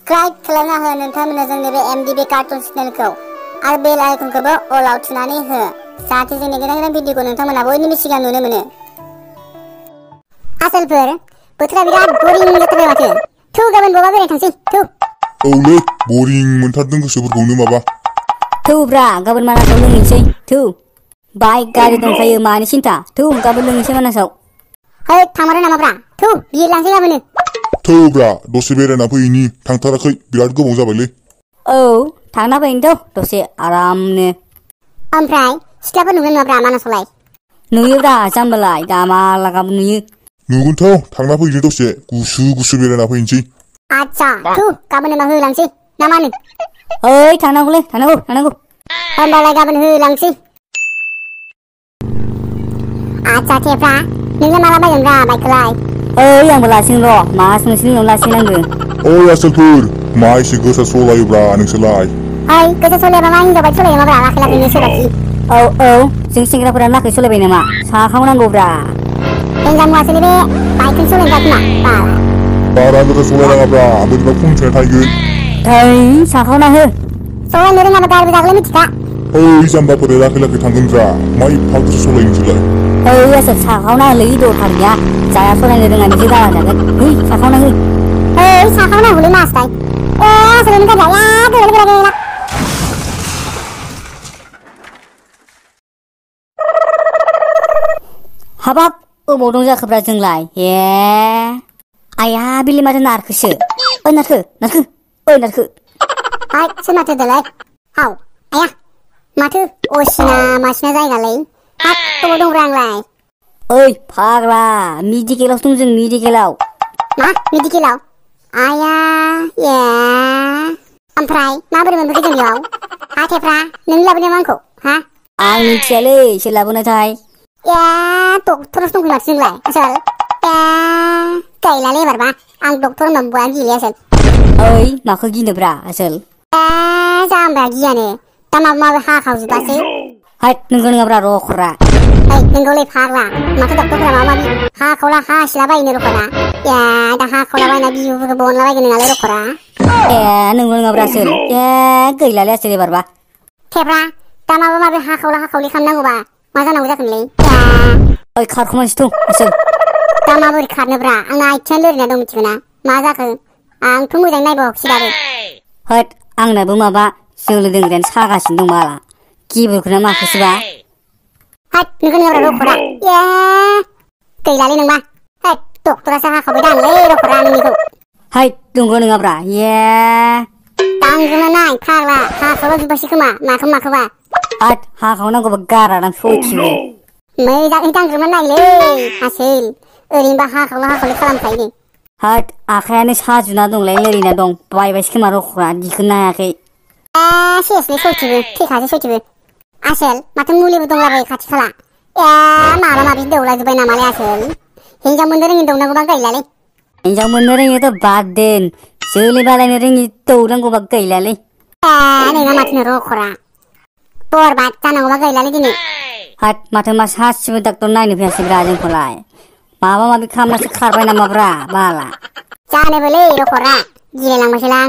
Subscribe खालामना हो नोंथांमोना जोंनि बे MDB कार्टुन चेनेलखौ आरो बेल आइकनखौबो अलाव थुनानै हो जाहाथे जोंनि गोदान गोदान भिडिअखौ नोंथांमोना बयनिबो सिगां नुनो मोनो। आसोलफोर बोथोरा बिराद बरिं जाथारबाय माथो। थु गाबोन बबा बेरायनो थांसै थु। औलै बरिं मोनथारदों गोसोफोरखौनो माबा। थुब्रा गाबोन मानासाव लोंहैसै थु। बाइक गारि दंखायो मानि सिन्था थु गाबोन लोंहैसै मानासाव। है थांमारो नामाब्रा थु बिर लांसै गाबोनो। थौब्रा दसे बेरायना फैनि थांथाराखै बिराद गोबाव जाबायलै। औ थांना फैनोथ' दसे आरामनो। ओमफ्राय सिख्लाफोर नुगोन नामाब्रा मानासावलाय? नुयोब्रा जाम्बालाय दामाला गाबोन नुयो। नुगोनथ' थांना फैनो दसे गुसु गुसु बेरायना फैनोसै। आच्छा थु गाबोन होनबा होलांसै ना मा होनो? ओइ थांनांगौलै थांनांगौ। होनबालाय गाबोन होलांसै। आच्छा थेफ्रा नोंलाय माला बायगोनब्रा बाइकखौलाय? ओइ आंबो लासिगोन र' मास मोनसेनि उनाव लासिगोन आंबो। ओइ आसोलफोर मा एसे गोसा सालायोब्रा नोंसोरलाय? ओइ गोसा सालायाबा मा हिनजाव बाइक सालायो नामाब्रा लाखै लाखैनो सोरबाखि? औ जों सेंग्राफोरा लाखै सालायबाय नामा साखाव नांगौब्रा। हिनजाव मुवासोनि बे बाइकखौनो सालायनो खोमा बाला। बारा गोसा सालायनाङाब्रा बोरैबा खमसिना थाहैगोन। थै साखावना हो। सालायनो रोङाबा गारिबो दाखलै मिथिखा। ओइ जाम्बाफोर लाखै लाखै थांगोनब्रा मा एफा गोसा सालायो नोंसोरलाय? ओइ आसोल साखावना होलै दरखार गैया जाया सालायनो रोङानिसो दाला जागोन है साखावना हो। ओइ साखावना होलै मासथाय आसोलनो गारजाया गैला। हाबाब अबाव दं जाखोब्रा जोंलाय हे आया बिलि माथो नारखोसो ओइ नारखो हाय सोर माथो दालाय? हाव आया माथो असिना मासिना जायगालै। हाब अबाव दंब्रा आंलाय? ओइ फाग्ला मेडिकेलावसो दं जों मेडिकेलाव। मा मेडिकेलाव? आया ए ओमफ्राय माबोरै मोनबोखो जों बेयाव? हाथेफ्रा नों लाबोनाया मा आंखौ हा? आं मिथियालै सोर लाबोनायथाय। ए डक्टरावसो दंफैयो माथो जोंलाय आसोल। ए गैलालै एबारबा आं डक्टर होनबा बुंबायानो गिले आसोल। ओइ माखौ गिनोब्रा आसोल? ए जाम्बा गियानो दा माबा हाखावजोबासै। हायद नोंगौ नङाब्रा रखरा। ओइ नोंगौलै फाग्ला माथो डक्टरफोरा माबा माबि हाखावला हासिला बायनो रखरा। ए दा हाखावला बायना बिबुफोरखौ बनला बायगोन नोंनालाय रखरा। ए नोंगौ नङाब्रा आसोल ए गैलालै आसोल एबारबा। थेफ्रा दा माबा माबि हाखावला खालामनांगौबा मा जानांगौ जाखोनलै? ओइ खारखुमानोसै थौ आसोल। दा माबोरै खारनोब्रा आंना आथिङानो लोरिना दं मिथिगौ ना? मा जाखो? आंथ' मोजाङै नायबावाखैसै दाबो। होद आंनाबो माबा जोलो दोंग्रायानो सागासिनो दं माला गिबुरखोना माखोसोबा। हाद नोंगौ नङाब्रा रखरा ए गैलालै नोंबा होद डक्टरासो हाखावबाय दांलै रखरा नोंनिखौ। हायद नंगौ नङाब्रा ए दांग्रोमना नाय फाग्ला हाखावला जोब्बायसो खोमा माखौबा। हाद हाखावनांगौबा गारादां सयथिबो। मोजाङै दांग्रोमना नायलै आसोल ओरैनोबा हाखावला खालामखायो। हाद आखायानो साजुना दंलाय लोरिना दं बायबायसो खोमा रखरा दिखोनो हायाखै। सेसलै सयथिबो थैखासै सयथिबो। आसोल माथो मुलिबो दंलाबायो खाथि खाला। ए माबा माबि दौलाजोब्बाय नामालै आसोल? हिनजाव मोननो रोङि दौनांगौबा गैलालै। हिनजाव मोननो रोङिथ' बाद दोन जोलै बालायनो रोङि दौनांगौबा गैलालै। नोंना माथो रखरा बरबाद जानांगौबा गैलालै दिनै। हाद माथो मा सासेबो डाक्टर नायनो फैयासैब्रा जोंखौलाय माबा माबि खालामनासो खारबाय नामाब्रा बाला। जानोबोलै रखरा गिलायलांबायसोलां।